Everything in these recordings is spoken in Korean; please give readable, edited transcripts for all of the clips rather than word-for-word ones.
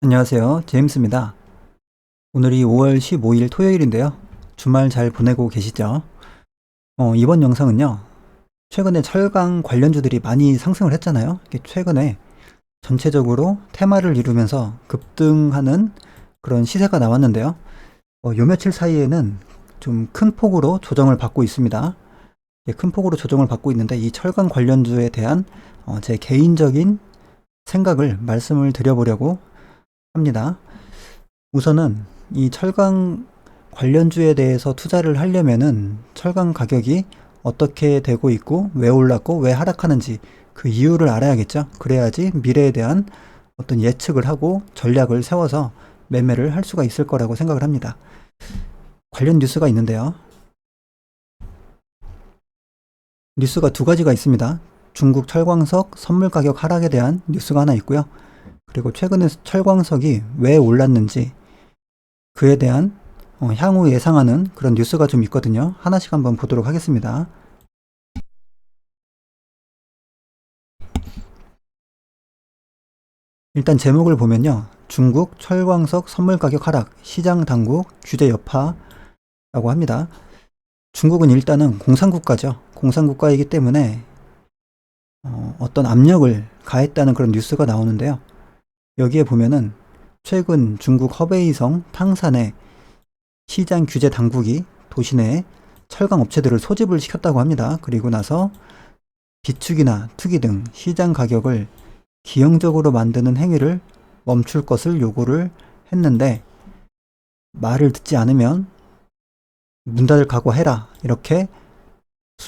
안녕하세요. 제임스입니다. 오늘이 5월 15일 토요일인데요. 주말 잘 보내고 계시죠? 이번 영상은요. 최근에 철강 관련주들이 많이 상승을 했잖아요. 이게 최근에 전체적으로 테마를 이루면서 급등하는 그런 시세가 나왔는데요. 요 며칠 사이에는 좀 큰 폭으로 조정을 받고 있습니다. 큰 폭으로 조정을 받고 있는데 이 철강 관련주에 대한 제 개인적인 생각을 말씀을 드려보려고 합니다. 우선은 이 철강 관련주에 대해서 투자를 하려면은 철강 가격이 어떻게 되고 있고 왜 올랐고 왜 하락하는지 그 이유를 알아야겠죠. 그래야지 미래에 대한 어떤 예측을 하고 전략을 세워서 매매를 할 수가 있을 거라고 생각을 합니다. 관련 뉴스가 있는데요. 뉴스가 두 가지가 있습니다. 중국 철광석 선물 가격 하락에 대한 뉴스가 하나 있고요. 그리고 최근에 철광석이 왜 올랐는지 그에 대한 향후 예상하는 그런 뉴스가 좀 있거든요. 하나씩 한번 보도록 하겠습니다. 일단 제목을 보면요. 중국 철광석 선물 가격 하락, 시장 당국 규제 여파라고 합니다. 중국은 일단은 공산국가죠. 공산국가이기 때문에 어떤 압력을 가했다는 그런 뉴스가 나오는데요. 여기에 보면은 최근 중국 허베이성 탕산에 시장 규제 당국이 도시 내에 철강 업체들을 소집을 시켰다고 합니다. 그리고 나서 비축이나 투기 등 시장 가격을 기형적으로 만드는 행위를 멈출 것을 요구를 했는데 말을 듣지 않으면 문 닫을 각오해라 이렇게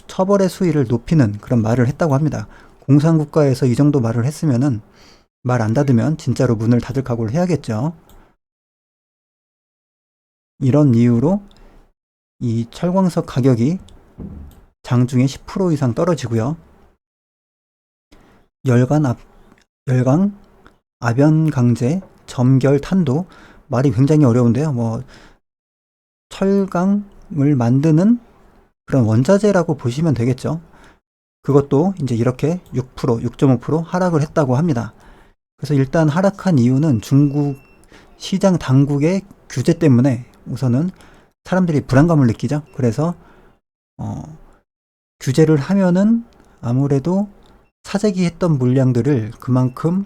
처벌의 수위를 높이는 그런 말을 했다고 합니다. 공산국가에서 이 정도 말을 했으면은 말 안 닫으면 진짜로 문을 닫을 각오를 해야겠죠. 이런 이유로 이 철광석 가격이 장중에 10% 이상 떨어지고요. 열강, 아변강제, 점결탄도 말이 굉장히 어려운데요. 철강을 만드는 그런 원자재라고 보시면 되겠죠. 그것도 이제 이렇게 6%, 6.5% 하락을 했다고 합니다. 그래서 일단 하락한 이유는 중국 시장 당국의 규제 때문에 우선은 사람들이 불안감을 느끼죠. 그래서 규제를 하면은 아무래도 사재기 했던 물량들을 그만큼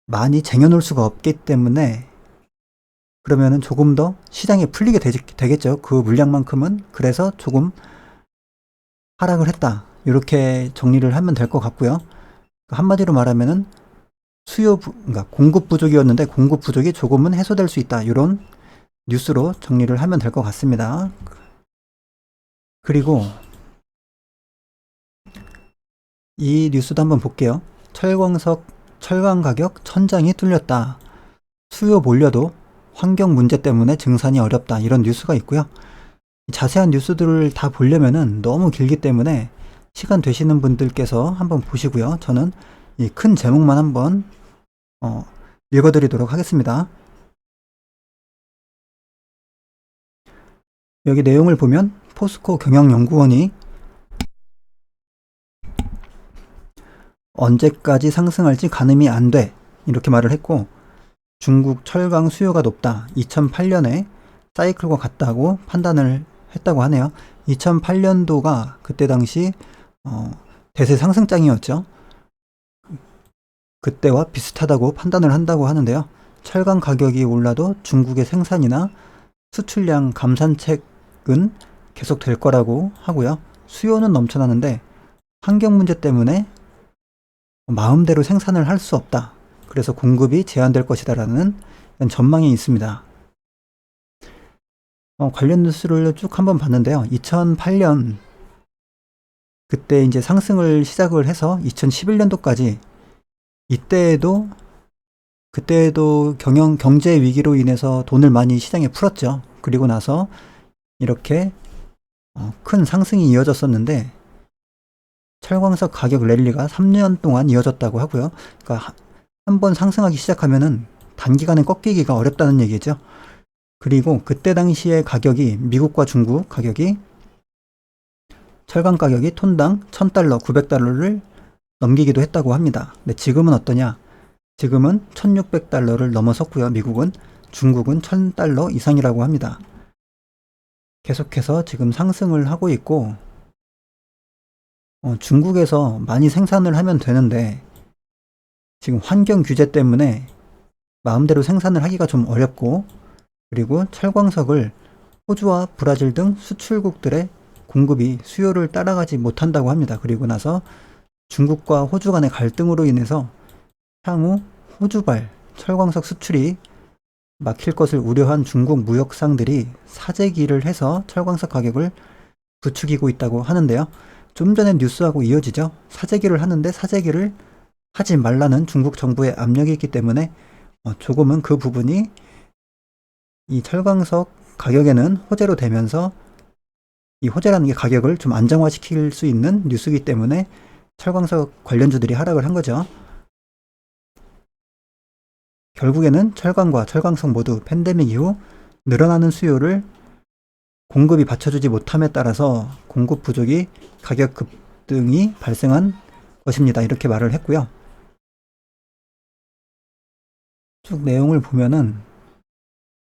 많이 쟁여놓을 수가 없기 때문에 그러면은 조금 더 시장에 풀리게 되겠죠. 그 물량만큼은. 그래서 조금 하락을 했다. 이렇게 정리를 하면 될 것 같고요. 한마디로 말하면은 그러니까 공급 부족이었는데 공급 부족이 조금은 해소될 수 있다. 이런 뉴스로 정리를 하면 될 것 같습니다. 그리고 이 뉴스도 한번 볼게요. 철강 가격 천장이 뚫렸다. 수요 몰려도 환경 문제 때문에 증산이 어렵다. 이런 뉴스가 있고요. 자세한 뉴스들을 다 보려면은 너무 길기 때문에 시간 되시는 분들께서 한번 보시고요. 저는 이 큰 제목만 한번 읽어드리도록 하겠습니다. 여기 내용을 보면 포스코 경영연구원이 언제까지 상승할지 가늠이 안 돼. 이렇게 말을 했고 중국 철강 수요가 높다. 2008년에 사이클과 같다고 판단을 했다고 하네요. 2008년도가 그때 당시 대세 상승장이었죠. 그때와 비슷하다고 판단을 한다고 하는데요. 철강 가격이 올라도 중국의 생산이나 수출량 감산책은 계속 될 거라고 하고요. 수요는 넘쳐나는데 환경 문제 때문에 마음대로 생산을 할 수 없다. 그래서 공급이 제한될 것이다라는 전망이 있습니다. 관련 뉴스를 쭉 한번 봤는데요. 2008년 그때 이제 상승을 시작을 해서 2011년도까지 그때에도 경제 위기로 인해서 돈을 많이 시장에 풀었죠. 그리고 나서 이렇게 큰 상승이 이어졌었는데 철광석 가격 랠리가 3년 동안 이어졌다고 하고요. 그러니까 한번 상승하기 시작하면은 단기간에 꺾이기가 어렵다는 얘기죠. 그리고 그때 당시의 가격이 미국과 중국 가격이 철강 가격이 톤당 $1,000, $900를 넘기기도 했다고 합니다. 근데 지금은 어떠냐? 지금은 1600달러를 넘어섰고요. 미국은. 중국은 1000달러 이상이라고 합니다. 계속해서 지금 상승을 하고 있고, 중국에서 많이 생산을 하면 되는데 지금 환경 규제 때문에 마음대로 생산을 하기가 좀 어렵고, 그리고 철광석을 호주와 브라질 등 수출국들의 공급이 수요를 따라가지 못한다고 합니다. 그리고 나서 중국과 호주 간의 갈등으로 인해서 향후 호주발 철광석 수출이 막힐 것을 우려한 중국 무역상들이 사재기를 해서 철광석 가격을 부추기고 있다고 하는데요. 좀 전에 뉴스하고 이어지죠. 사재기를 하는데 사재기를 하지 말라는 중국 정부의 압력이 있기 때문에 조금은 그 부분이 이 철광석 가격에는 호재로 되면서, 이 호재라는 게 가격을 좀 안정화시킬 수 있는 뉴스이기 때문에 철광석 관련주들이 하락을 한 거죠. 결국에는 철강과 철광석 모두 팬데믹 이후 늘어나는 수요를 공급이 받쳐주지 못함에 따라서 공급 부족이 가격 급등이 발생한 것입니다. 이렇게 말을 했고요. 쭉 내용을 보면은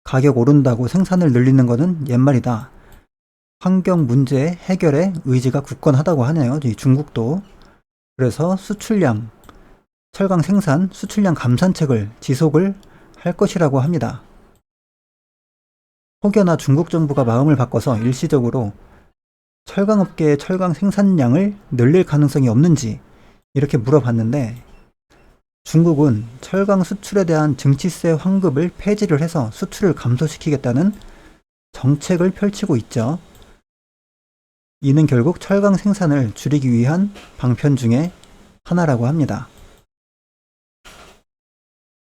가격 오른다고 생산을 늘리는 것은 옛말이다. 환경 문제 해결에 의지가 굳건하다고 하네요. 이 중국도. 그래서 수출량, 철강 생산, 수출량 감산책을 지속을 할 것이라고 합니다. 혹여나 중국 정부가 마음을 바꿔서 일시적으로 철강업계의 철강 생산량을 늘릴 가능성이 없는지 이렇게 물어봤는데, 중국은 철강 수출에 대한 증치세 환급을 폐지를 해서 수출을 감소시키겠다는 정책을 펼치고 있죠. 이는 결국 철강 생산을 줄이기 위한 방편 중에 하나라고 합니다.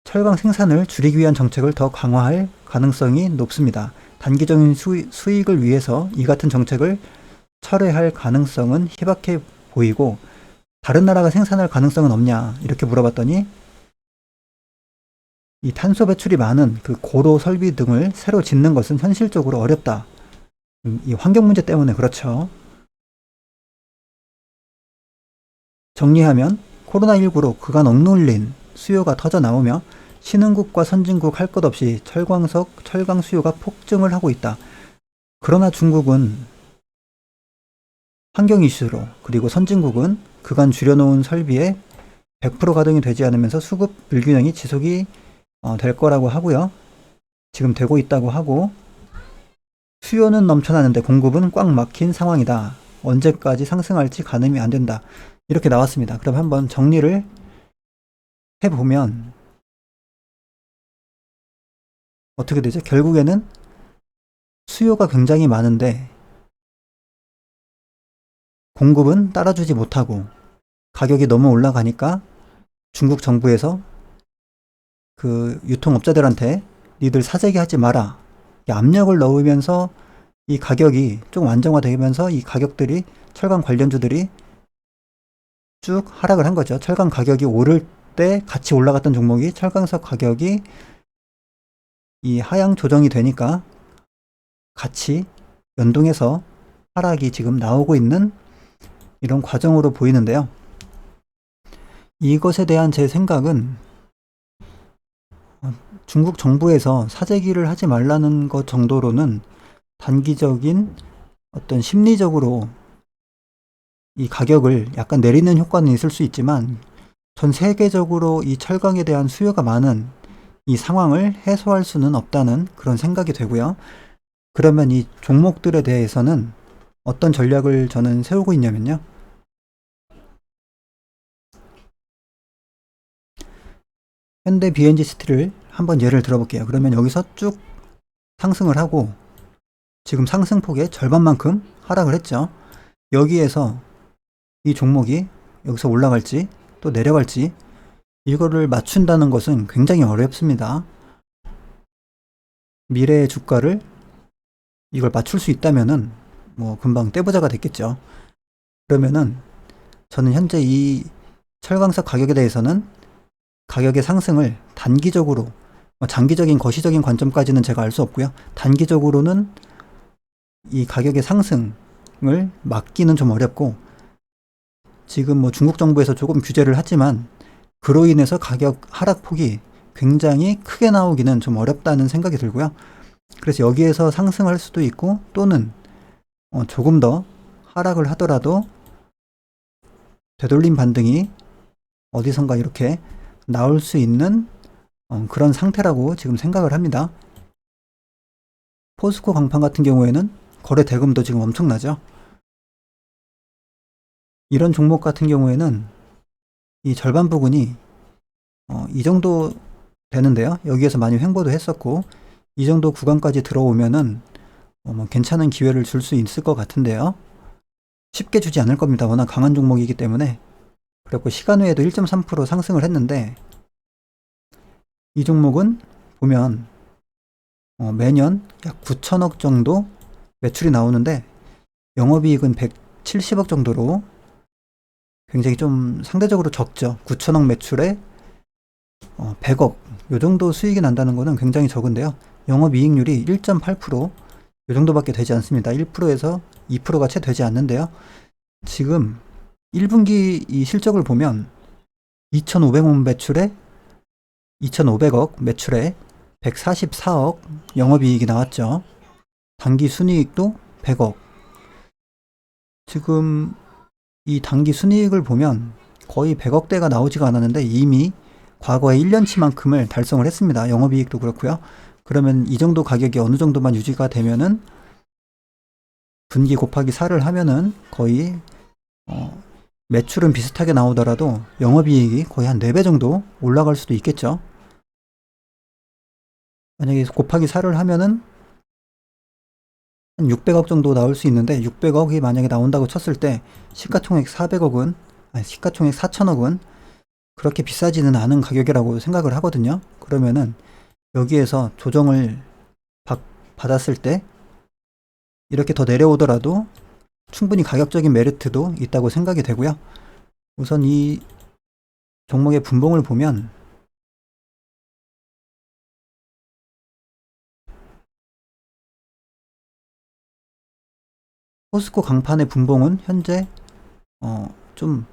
철강 생산을 줄이기 위한 정책을 더 강화할 가능성이 높습니다. 단기적인 수익을 위해서 이 같은 정책을 철회할 가능성은 희박해 보이고, 다른 나라가 생산할 가능성은 없냐 이렇게 물어봤더니, 이 탄소 배출이 많은 그 고로 설비 등을 새로 짓는 것은 현실적으로 어렵다. 이 환경 문제 때문에 그렇죠. 정리하면 코로나19로 그간 억눌린 수요가 터져 나오며 신흥국과 선진국 할 것 없이 철광석, 철강 수요가 폭증을 하고 있다. 그러나 중국은 환경 이슈로, 그리고 선진국은 그간 줄여놓은 설비에 100% 가동이 되지 않으면서 수급 불균형이 지속이 될 거라고 하고요. 지금 되고 있다고 하고, 수요는 넘쳐나는데 공급은 꽉 막힌 상황이다. 언제까지 상승할지 가늠이 안 된다. 이렇게 나왔습니다. 그럼 한번 정리를 해보면 어떻게 되죠? 결국에는 수요가 굉장히 많은데 공급은 따라주지 못하고 가격이 너무 올라가니까 중국 정부에서 그 유통업자들한테 니들 사재기 하지 마라, 압력을 넣으면서 이 가격이 조금 안정화되면서 이 가격들이, 철강 관련주들이 쭉 하락을 한 거죠. 철강 가격이 오를 때 같이 올라갔던 종목이 철강석 가격이 이 하향 조정이 되니까 같이 연동해서 하락이 지금 나오고 있는 이런 과정으로 보이는데요. 이것에 대한 제 생각은 중국 정부에서 사재기를 하지 말라는 것 정도로는 단기적인 어떤 심리적으로 이 가격을 약간 내리는 효과는 있을 수 있지만, 전 세계적으로 이 철강에 대한 수요가 많은 이 상황을 해소할 수는 없다는 그런 생각이 되고요. 그러면 이 종목들에 대해서는 어떤 전략을 저는 세우고 있냐면요. 현대 BNG 스틸을 한번 예를 들어볼게요. 그러면 여기서 쭉 상승을 하고 지금 상승폭의 절반만큼 하락을 했죠. 여기에서 이 종목이 여기서 올라갈지 또 내려갈지 이거를 맞춘다는 것은 굉장히 어렵습니다. 미래의 주가를 이걸 맞출 수 있다면은 뭐 금방 떼부자가 됐겠죠. 그러면은 저는 현재 이 철강석 가격에 대해서는 가격의 상승을 단기적으로, 장기적인 거시적인 관점까지는 제가 알 수 없고요. 단기적으로는 이 가격의 상승을 막기는 좀 어렵고, 지금 뭐 중국 정부에서 조금 규제를 하지만 그로 인해서 가격 하락폭이 굉장히 크게 나오기는 좀 어렵다는 생각이 들고요. 그래서 여기에서 상승할 수도 있고 또는 조금 더 하락을 하더라도 되돌림 반등이 어디선가 이렇게 나올 수 있는 그런 상태라고 지금 생각을 합니다. 포스코 강판 같은 경우에는 거래 대금도 지금 엄청나죠. 이런 종목 같은 경우에는 이 절반 부근이 이 정도 되는데요. 여기에서 많이 횡보도 했었고 이 정도 구간까지 들어오면은 뭐 괜찮은 기회를 줄 수 있을 것 같은데요. 쉽게 주지 않을 겁니다. 워낙 강한 종목이기 때문에. 그리고 시간 외에도 1.3% 상승을 했는데 이 종목은 보면 매년 약 9천억 정도 매출이 나오는데 영업이익은 170억 정도로 굉장히 좀 상대적으로 적죠. 9천억 매출에 100억 요 정도 수익이 난다는 것은 굉장히 적은데요. 영업이익률이 1.8%, 요 정도밖에 되지 않습니다. 1%에서 2%가 채 되지 않는데요. 지금 1분기 이 실적을 보면 2,500억 매출에 2,500억 매출에 144억 영업이익이 나왔죠. 단기 순이익도 100억. 지금 이 단기 순이익을 보면 거의 100억대가 나오지가 않았는데 이미 과거의 1년치만큼을 달성을 했습니다. 영업이익도 그렇고요. 그러면 이 정도 가격이 어느 정도만 유지가 되면은 분기 곱하기 4를 하면은 거의 매출은 비슷하게 나오더라도 영업이익이 거의 한 4배 정도 올라갈 수도 있겠죠. 만약에 곱하기 4를 하면은 한 600억 정도 나올 수 있는데 600억이 만약에 나온다고 쳤을 때 시가총액 400억은 시가총액 4천억은 그렇게 비싸지는 않은 가격이라고 생각을 하거든요. 그러면은 여기에서 조정을 받았을 때 이렇게 더 내려오더라도 충분히 가격적인 메리트도 있다고 생각이 되고요. 우선 이 종목의 분봉을 보면 포스코 강판의 분봉은 현재 좀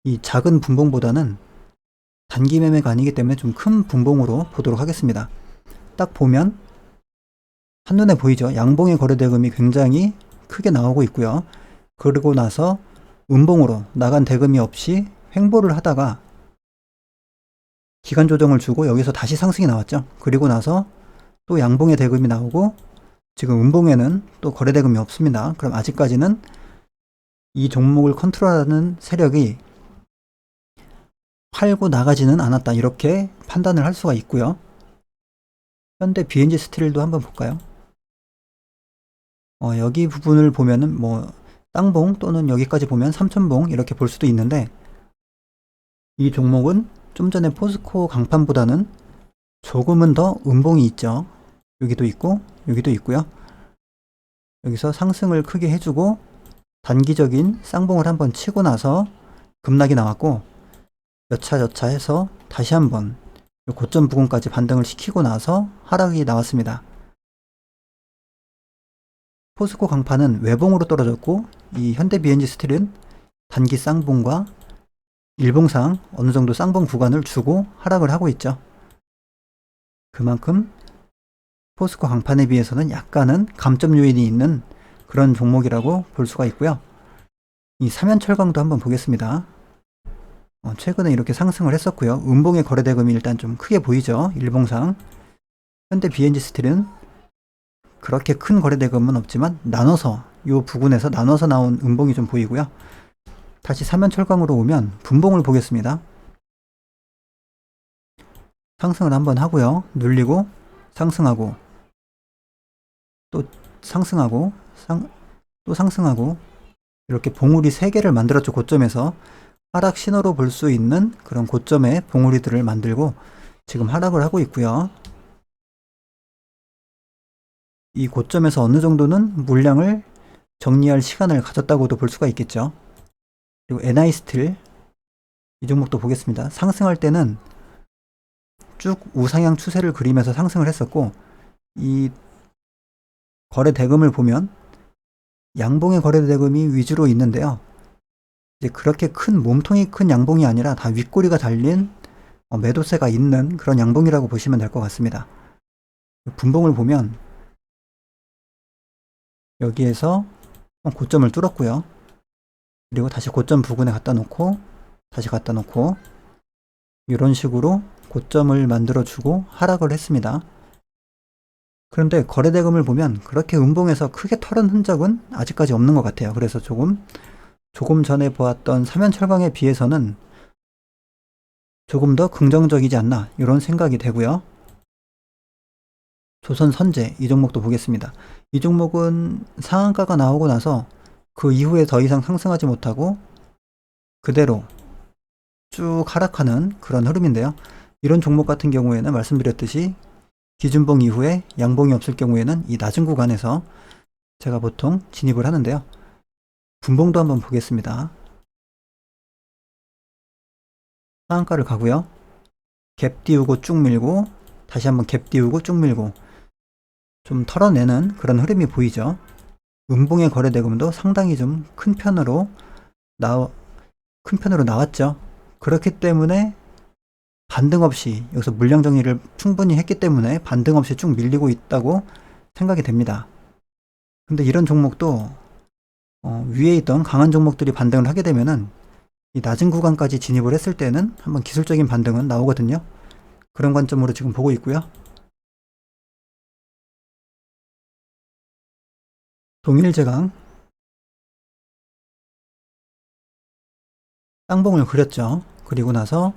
이 작은 분봉보다는 단기 매매가 아니기 때문에 좀 큰 분봉으로 보도록 하겠습니다. 딱 보면 한눈에 보이죠. 양봉의 거래 대금이 굉장히 크게 나오고 있고요. 그리고 나서 음봉으로 나간 대금이 없이 횡보를 하다가 기간 조정을 주고 여기서 다시 상승이 나왔죠. 그리고 나서 또 양봉의 대금이 나오고 지금 음봉에는 또 거래 대금이 없습니다. 그럼 아직까지는 이 종목을 컨트롤하는 세력이 팔고 나가지는 않았다. 이렇게 판단을 할 수가 있고요. 현대 BNG 스틸도 한번 볼까요? 여기 부분을 보면은 뭐 땅봉 또는 여기까지 보면 3천봉 이렇게 볼 수도 있는데 이 종목은 좀 전에 포스코 강판보다는 조금은 더 음봉이 있죠. 여기도 있고 여기도 있고요. 여기서 상승을 크게 해주고 단기적인 쌍봉을 한번 치고 나서 급락이 나왔고 몇 차 해서 다시 한번 고점 부근까지 반등을 시키고 나서 하락이 나왔습니다. 포스코 강판은 외봉으로 떨어졌고 이 현대 BNG 스틸은 단기 쌍봉과 일봉상 어느 정도 쌍봉 구간을 주고 하락을 하고 있죠. 그만큼 포스코 강판에 비해서는 약간은 감점 요인이 있는 그런 종목이라고 볼 수가 있고요. 이 삼연철강도 한번 보겠습니다. 최근에 이렇게 상승을 했었고요. 음봉의 거래 대금이 일단 좀 크게 보이죠. 일봉상. 현대 BNG 스틸은 그렇게 큰 거래 대금은 없지만 나눠서 이 부근에서 나눠서 나온 음봉이 좀 보이고요. 다시 삼연철강으로 오면 분봉을 보겠습니다. 상승을 한번 하고요. 눌리고 상승하고 또 상승하고 또 상승하고 이렇게 봉우리 3개를 만들었죠. 고점에서 하락 신호로 볼 수 있는 그런 고점의 봉우리들을 만들고 지금 하락을 하고 있고요. 이 고점에서 어느 정도는 물량을 정리할 시간을 가졌다고도 볼 수가 있겠죠. 그리고 NI스틸 이 종목도 보겠습니다. 상승할 때는 쭉 우상향 추세를 그리면서 상승을 했었고 이 거래 대금을 보면 양봉의 거래 대금이 위주로 있는데요. 이제 그렇게 큰 몸통이 큰 양봉이 아니라 다 윗꼬리가 달린 매도세가 있는 그런 양봉이라고 보시면 될 것 같습니다. 분봉을 보면 여기에서 고점을 뚫었고요. 그리고 다시 고점 부근에 갖다 놓고 다시 갖다 놓고 이런 식으로 고점을 만들어 주고 하락을 했습니다. 그런데 거래대금을 보면 그렇게 음봉에서 크게 털은 흔적은 아직까지 없는 것 같아요. 그래서 조금 전에 보았던 사면철강에 비해서는 조금 더 긍정적이지 않나 이런 생각이 되고요. 조선선제 이 종목도 보겠습니다. 이 종목은 상한가가 나오고 나서 그 이후에 더 이상 상승하지 못하고 그대로 쭉 하락하는 그런 흐름인데요. 이런 종목 같은 경우에는 말씀드렸듯이 기준봉 이후에 양봉이 없을 경우에는 이 낮은 구간에서 제가 보통 진입을 하는데요. 분봉도 한번 보겠습니다. 상한가를 가고요. 갭 띄우고 쭉 밀고 다시 한번 갭 띄우고 쭉 밀고 좀 털어내는 그런 흐름이 보이죠. 음봉의 거래대금도 상당히 좀 큰 편으로 나왔죠. 그렇기 때문에 반등 없이 여기서 물량 정리를 충분히 했기 때문에 반등 없이 쭉 밀리고 있다고 생각이 됩니다. 근데 이런 종목도 위에 있던 강한 종목들이 반등을 하게 되면은 이 낮은 구간까지 진입을 했을 때는 한번 기술적인 반등은 나오거든요. 그런 관점으로 지금 보고 있고요. 동일제강 쌍봉을 그렸죠. 그리고 나서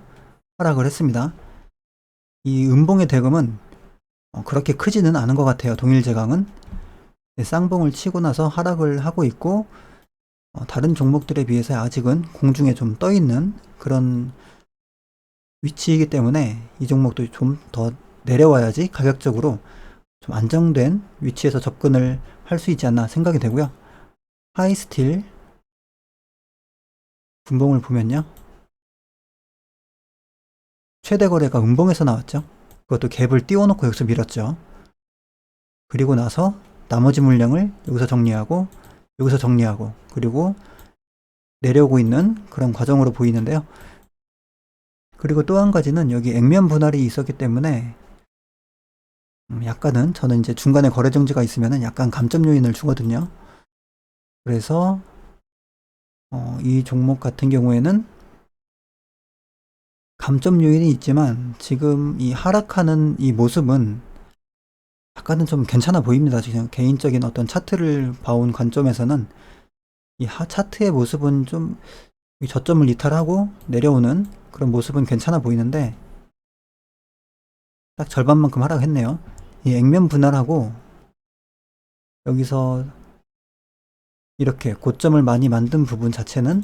하락을 했습니다. 이 음봉의 대금은 그렇게 크지는 않은 것 같아요. 동일제강은 쌍봉을 치고 나서 하락을 하고 있고 다른 종목들에 비해서 아직은 공중에 좀 떠있는 그런 위치이기 때문에 이 종목도 좀 더 내려와야지 가격적으로 좀 안정된 위치에서 접근을 할 수 있지 않나 생각이 되고요. 하이스틸 분봉을 보면요. 최대 거래가 음봉에서 나왔죠. 그것도 갭을 띄워놓고 여기서 밀었죠. 그리고 나서 나머지 물량을 여기서 정리하고 여기서 정리하고 그리고 내려오고 있는 그런 과정으로 보이는데요. 그리고 또 한 가지는 여기 액면 분할이 있었기 때문에 약간은 저는 이제 중간에 거래 정지가 있으면 약간 감점 요인을 주거든요. 그래서 이 종목 같은 경우에는 감점 요인이 있지만 지금 이 하락하는 이 모습은 약간은 좀 괜찮아 보입니다. 지금 개인적인 어떤 차트를 봐온 관점에서는 이 차트의 모습은 좀 저점을 이탈하고 내려오는 그런 모습은 괜찮아 보이는데 딱 절반만큼 하락했네요. 이 액면 분할하고 여기서 이렇게 고점을 많이 만든 부분 자체는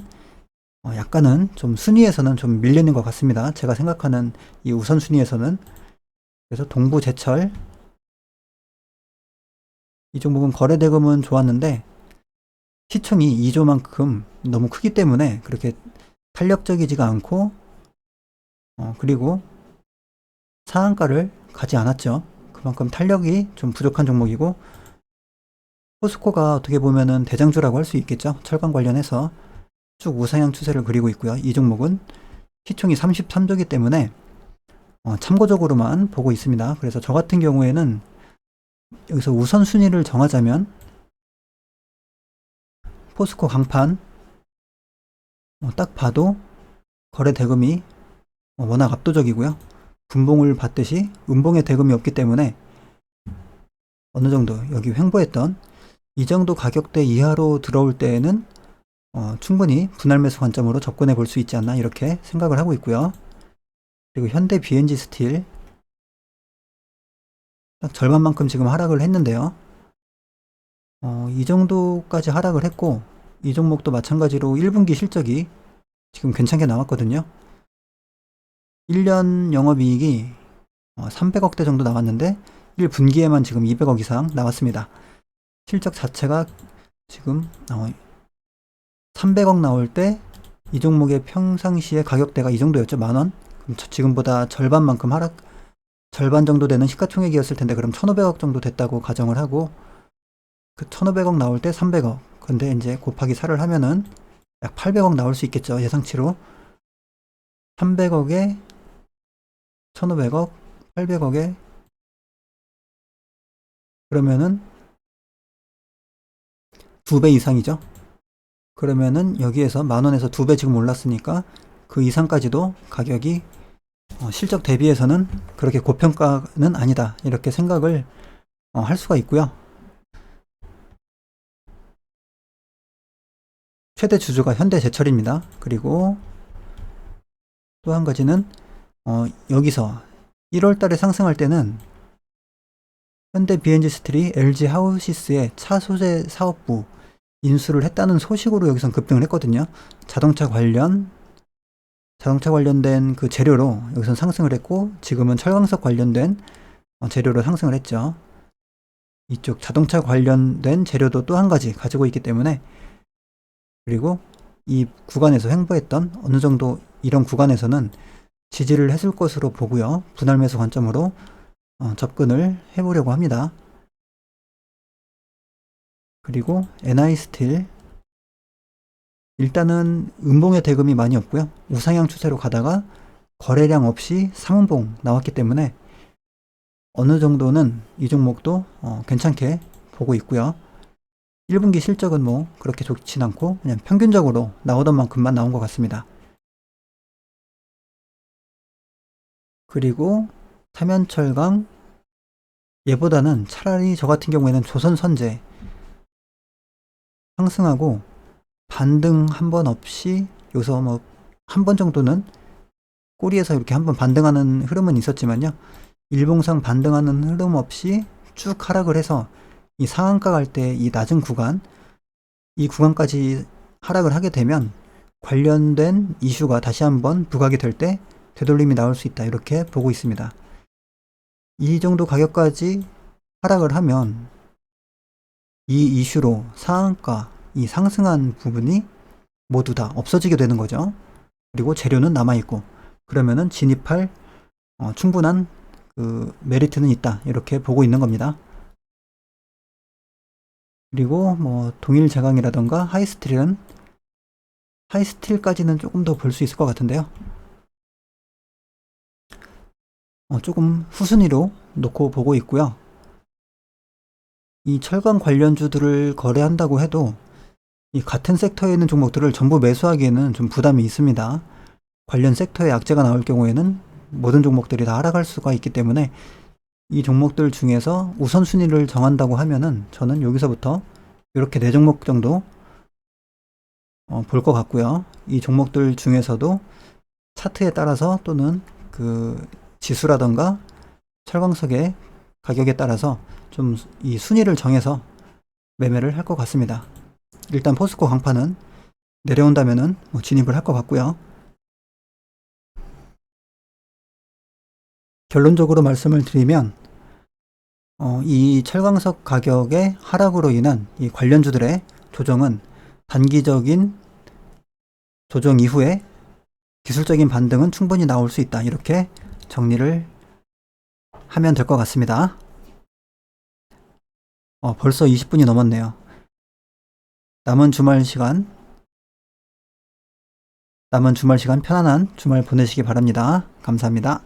약간은 좀 순위에서는 좀 밀리는 것 같습니다. 제가 생각하는 이 우선순위에서는. 그래서 동부제철 이 종목은 거래대금은 좋았는데 시총이 2조만큼 너무 크기 때문에 그렇게 탄력적이지가 않고 그리고 상한가를 가지 않았죠. 그만큼 탄력이 좀 부족한 종목이고 포스코가 어떻게 보면은 대장주라고 할 수 있겠죠. 철강 관련해서 쭉 우상향 추세를 그리고 있고요. 이 종목은 시총이 33조이기 때문에 참고적으로만 보고 있습니다. 그래서 저 같은 경우에는 여기서 우선순위를 정하자면 포스코 강판 딱 봐도 거래 대금이 워낙 압도적이고요. 분봉을 봤듯이 음봉의 대금이 없기 때문에 어느 정도 여기 횡보했던 이 정도 가격대 이하로 들어올 때에는 충분히 분할 매수 관점으로 접근해 볼 수 있지 않나 이렇게 생각을 하고 있고요. 그리고 현대 BNG 스틸 딱 절반만큼 지금 하락을 했는데요. 이 정도까지 하락을 했고 이 종목도 마찬가지로 1분기 실적이 지금 괜찮게 나왔거든요. 1년 영업이익이 300억대 정도 나왔는데 1분기에만 지금 200억 이상 나왔습니다. 실적 자체가 지금 300억 나올 때 이 종목의 평상시의 가격대가 이 정도였죠. 만원. 그럼 지금보다 절반만큼 절반 정도 되는 시가총액이었을 텐데 그럼 1,500억 정도 됐다고 가정을 하고 그 1,500억 나올 때 300억. 근데 이제 곱하기 4를 하면은 약 800억 나올 수 있겠죠. 예상치로. 300억에 1,500억, 800억에 그러면은 2배 이상이죠. 그러면은 여기에서 만원에서 2배 지금 올랐으니까 그 이상까지도 가격이 실적 대비해서는 그렇게 고평가는 아니다, 이렇게 생각을 할 수가 있고요. 최대 주주가 현대제철입니다. 그리고 또 한 가지는 여기서 1월 달에 상승할 때는 현대 비엔지스틸이 LG 하우시스의 차 소재 사업부 인수를 했다는 소식으로 여기선 급등을 했거든요. 자동차 관련된 그 재료로 여기선 상승을 했고, 지금은 철광석 관련된 재료로 상승을 했죠. 이쪽 자동차 관련된 재료도 또 한 가지 가지고 있기 때문에, 그리고 이 구간에서 횡보했던 어느 정도 이런 구간에서는 지지를 했을 것으로 보고요. 분할 매수 관점으로 접근을 해보려고 합니다. 그리고 NI스틸, 일단은 음봉의 대금이 많이 없고요. 우상향 추세로 가다가 거래량 없이 상봉 나왔기 때문에 어느 정도는 이 종목도 괜찮게 보고 있고요. 1분기 실적은 뭐 그렇게 좋진 않고 그냥 평균적으로 나오던 만큼만 나온 것 같습니다. 그리고 삼연철강, 얘보다는 차라리 저 같은 경우에는 조선선제 상승하고 반등 한 번 없이 여기서 뭐 한 번 정도는 꼬리에서 이렇게 한번 반등하는 흐름은 있었지만요, 일봉상 반등하는 흐름 없이 쭉 하락을 해서 이 상한가 갈 때 이 낮은 구간, 이 구간까지 하락을 하게 되면 관련된 이슈가 다시 한번 부각이 될 때 되돌림이 나올 수 있다, 이렇게 보고 있습니다. 이 정도 가격까지 하락을 하면 이 이슈로 상한가, 이 상승한 부분이 모두 다 없어지게 되는 거죠. 그리고 재료는 남아있고, 그러면은 진입할 충분한 그 메리트는 있다, 이렇게 보고 있는 겁니다. 그리고 뭐 동일제강이라던가 하이스틸까지는 조금 더 볼 수 있을 것 같은데요. 조금 후순위로 놓고 보고 있고요. 이 철강 관련주들을 거래한다고 해도 이 같은 섹터에 있는 종목들을 전부 매수하기에는 좀 부담이 있습니다. 관련 섹터에 악재가 나올 경우에는 모든 종목들이 다 하락할 수가 있기 때문에 이 종목들 중에서 우선순위를 정한다고 하면은 저는 여기서부터 이렇게 4종목 정도 볼 것 같고요. 이 종목들 중에서도 차트에 따라서 또는 그 지수라던가 철광석의 가격에 따라서 좀 이 순위를 정해서 매매를 할 것 같습니다. 일단 포스코 강파는 내려온다면은 뭐 진입을 할 것 같고요. 결론적으로 말씀을 드리면 이 철광석 가격의 하락으로 인한 이 관련주들의 조정은 단기적인 조정 이후에 기술적인 반등은 충분히 나올 수 있다, 이렇게 정리를 하면 될 것 같습니다. 벌써 20분이 넘었네요. 남은 주말 시간 편안한 주말 보내시기 바랍니다. 감사합니다.